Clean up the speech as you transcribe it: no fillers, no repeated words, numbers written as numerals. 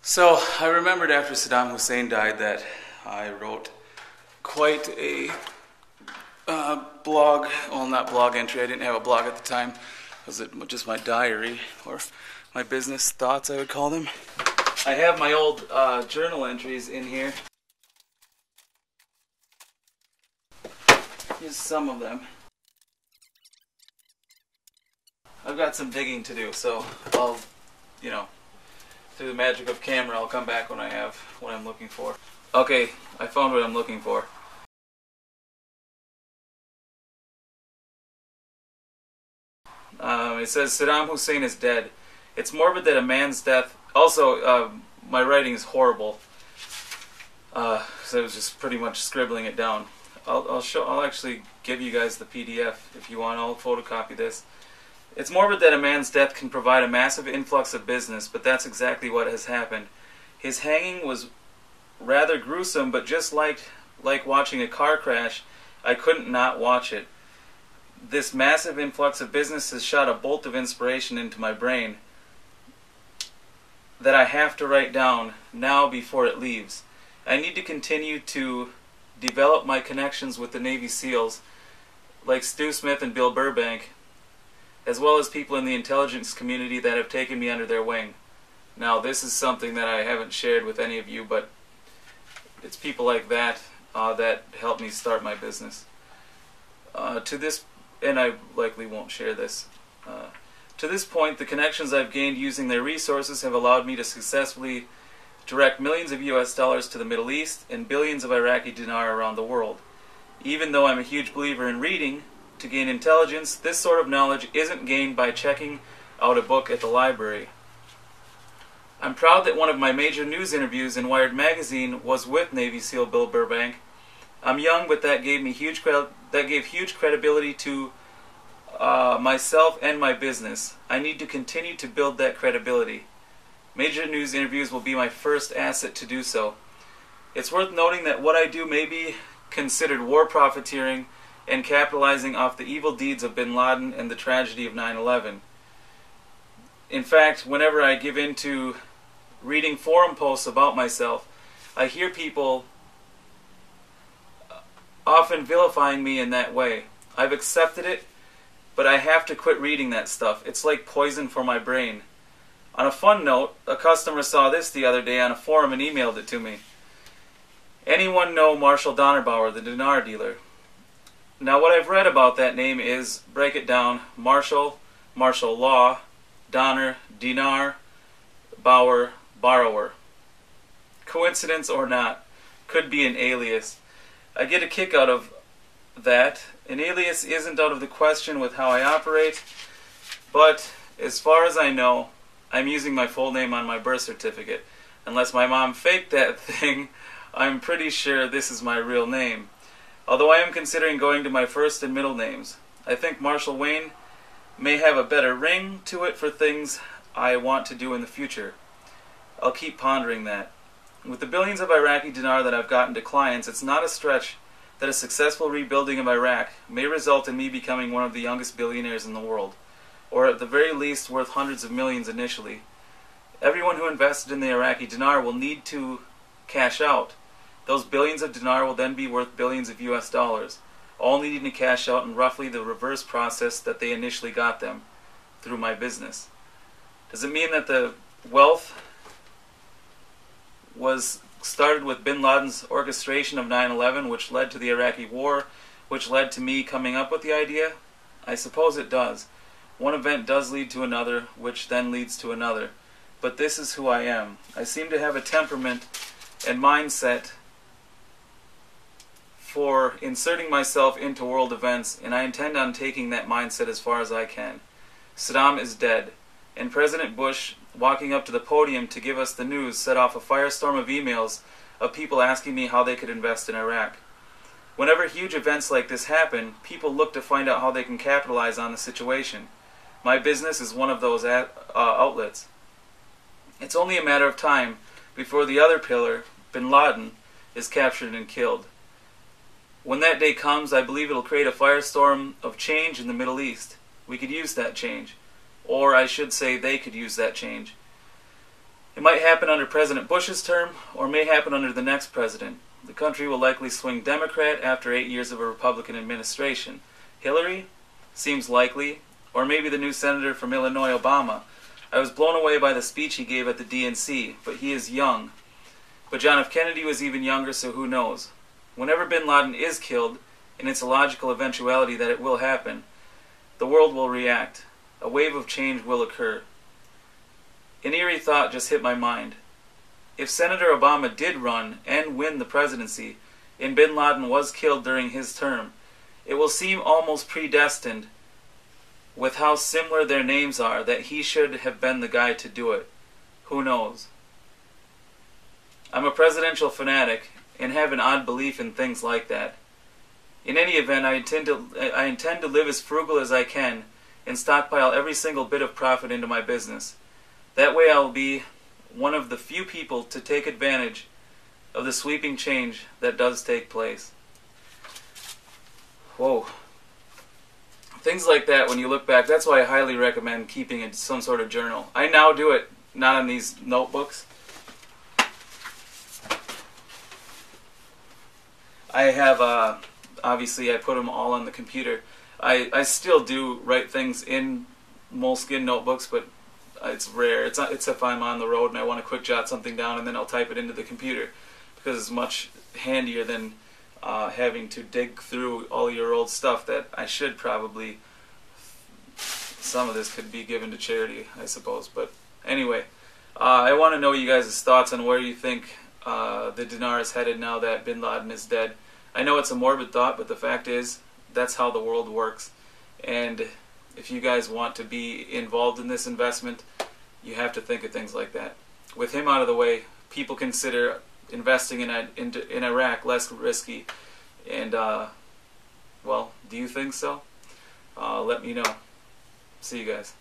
So I remembered after Saddam Hussein died that I wrote quite a blog, well, not blog entry, I didn't have a blog at the time. It was just my diary, or my business thoughts I would call them. I have my old journal entries in here. Here's some of them. I've got some digging to do, so I'll, through the magic of camera, I'll come back when I have what I'm looking for. Okay, I found what I'm looking for. It says Saddam Hussein is dead. It's morbid that a man's death. Also, my writing is horrible, so I was just pretty much scribbling it down. I'll actually give you guys the PDF if you want. I'll photocopy this. It's morbid that a man's death can provide a massive influx of business, but that's exactly what has happened. His hanging was rather gruesome, but just like watching a car crash, I couldn't not watch it. This massive influx of business has shot a bolt of inspiration into my brain that I have to write down now before it leaves. I need to continue to develop my connections with the Navy SEALs, like Stu Smith and Bill Burbank, as well as people in the intelligence community that have taken me under their wing. Now, this is something that I haven't shared with any of you, but it's people like that that helped me start my business. And I likely won't share this. To this point, the connections I've gained using their resources have allowed me to successfully direct millions of US dollars to the Middle East and billions of Iraqi dinar around the world. Even though I'm a huge believer in reading to gain intelligence, this sort of knowledge isn't gained by checking out a book at the library. I'm proud that one of my major news interviews in Wired magazine was with Navy SEAL Bill Burbank. I'm young, but that gave huge credibility to myself and my business. I need to continue to build that credibility. Major news interviews will be my first asset to do so. It's worth noting that what I do may be considered war profiteering and capitalizing off the evil deeds of Bin Laden and the tragedy of 9/11. In fact, whenever I give in to reading forum posts about myself, I hear people often vilifying me in that way. I've accepted it, but I have to quit reading that stuff. It's like poison for my brain. On a fun note, a customer saw this the other day on a forum and emailed it to me. Anyone know Marshall Donnerbauer, the dinar dealer? Now, what I've read about that name is, break it down, Marshall, martial law, Donner, dinar, Bauer, borrower. Coincidence or not, could be an alias. I get a kick out of that. An alias isn't out of the question with how I operate, but as far as I know, I'm using my full name on my birth certificate. Unless my mom faked that thing, I'm pretty sure this is my real name. Although I am considering going to my first and middle names. I think Marshall Wayne may have a better ring to it for things I want to do in the future. I'll keep pondering that. With the billions of Iraqi dinar that I've gotten to clients, it's not a stretch that a successful rebuilding of Iraq may result in me becoming one of the youngest billionaires in the world, or at the very least worth hundreds of millions initially. Everyone who invested in the Iraqi dinar will need to cash out. Those billions of dinar will then be worth billions of US dollars, all needing to cash out in roughly the reverse process that they initially got them, through my business. Does it mean that the wealth was started with Bin Laden's orchestration of 9/11, which led to the Iraqi war, which led to me coming up with the idea? I suppose it does. One event does lead to another, which then leads to another. But this is who I am. I seem to have a temperament and mindset for inserting myself into world events, and I intend on taking that mindset as far as I can. Saddam is dead, and President Bush, walking up to the podium to give us the news, set off a firestorm of emails of people asking me how they could invest in Iraq. Whenever huge events like this happen, people look to find out how they can capitalize on the situation. My business is one of those outlets. It's only a matter of time before the other pillar, Bin Laden, is captured and killed. When that day comes, I believe it'll create a firestorm of change in the Middle East. We could use that change. Or I should say they could use that change. It might happen under President Bush's term, or may happen under the next president. The country will likely swing Democrat after 8 years of a Republican administration. Hillary? Seems likely. Or maybe the new senator from Illinois, Obama. I was blown away by the speech he gave at the DNC, but he is young. But John F. Kennedy was even younger, so who knows? Whenever Bin Laden is killed, and it's a logical eventuality that it will happen, the world will react. A wave of change will occur. An eerie thought just hit my mind. If Senator Obama did run and win the presidency, and Bin Laden was killed during his term, it will seem almost predestined, with how similar their names are, that he should have been the guy to do it. Who knows? I'm a presidential fanatic, and have an odd belief in things like that. In any event, I intend to live as frugal as I can, and stockpile every single bit of profit into my business. That way I'll be one of the few people to take advantage of the sweeping change that does take place. Whoa. Things like that, when you look back, that's why I highly recommend keeping some sort of journal. I now do it, not on these notebooks. I have, obviously I put them all on the computer. I still do write things in moleskin notebooks, but it's rare. It's if I'm on the road and I want to quick jot something down, and then I'll type it into the computer, because it's much handier than having to dig through all your old stuff that I should probably, some of this could be given to charity, I suppose. But anyway, I want to know you guys' thoughts on where you think the dinar is headed now that Bin Laden is dead. I know it's a morbid thought, but the fact is, that's how the world works. And if you guys want to be involved in this investment, you have to think of things like that. With him out of the way, people consider investing in Iraq less risky. And, well, do you think so? Let me know. See you guys.